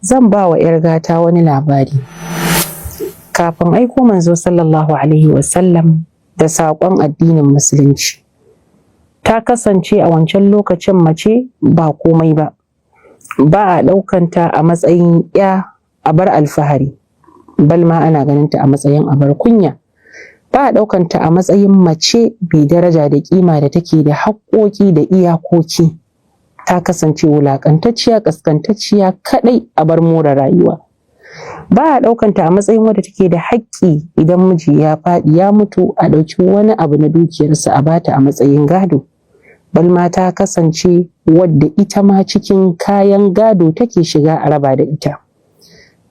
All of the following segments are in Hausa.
zan ba wa 'yar gata wani labari. Kafin aiko manzo sallallahu alaihi wasallam da saƙon addinin musulunci, ta kasance a wancan lokacin mace ba komai ba, ba a ɗaukanta a matsayin 'ya abar alfahari, bal ma ana ganinta a matsayin abar kunya. Ba a ɗaukanta a matsayin mace mai daraja da ƙima da take da haƙƙoƙi da iyakoki. Ta kasance wulaƙantacciya, ƙasƙantacciya kaɗai a bar more rayuwa. Ba a ɗaukanta a matsayin wadda take da haƙƙi idan miji ya faɗi ya mutu a ɗauki wani abu na dukiyarsa a bata a matsayin gado. Balma ta kasance wadda ita ma cikin kayan gado take shiga a raba da ita.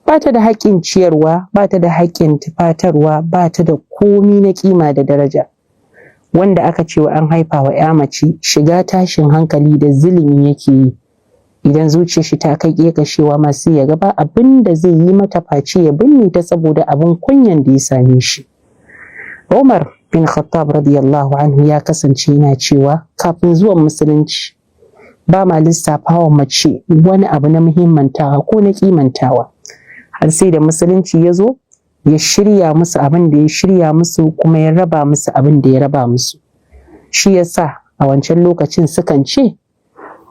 Ba ta da haƙƙin ciyarwa, ba ta da haƙƙin tufatarwa, ba ta da komi na ƙima da daraja. Wanda aka ce wa an haifa wa 'ya mace shiga tashin hankali da zulumi yake yi. Idan zuciyar shi ta kai ƙeƙashewa ma sai ya ga ba abin da zai yi mata face ya binne ta saboda abin kunyan da ya same shi. Umar bin Khattab radiyallahu anhu ya kasance yana cewa kafin zuwan musulunci ba ma lissafa wa mace wani abu na muhimmantawa ko na kimantawa, har sai da musulunci ya zo ya shirya musu abin da ya shirya musu kuma ya raba musu abin da ya raba musu. Shi yasa a wancan lokacin sukan ce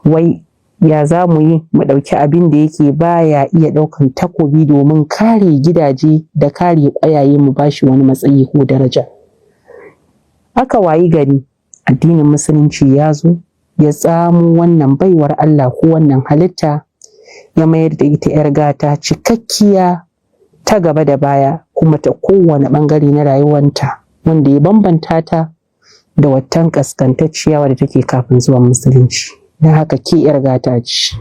wai ya za mu yi mu ɗauki abin da yake baya iya ɗaukan takobi domin kare gidaje da kare ƙwayaye mu bashi wani matsayi ko daraja. Aka wayi gari addinin musulunci ya zo ya tsamo wannan baiwar Allah ko wannan halitta ya mayar da ita 'yar gata cikakkiya ta gaba da baya kuma ta kowane ɓangare na rayuwanta, wanda ya bambanta ta da waccan ƙasƙantacciya wadda take kafin zuwan musulunci. Don haka ke 'yar gata ce.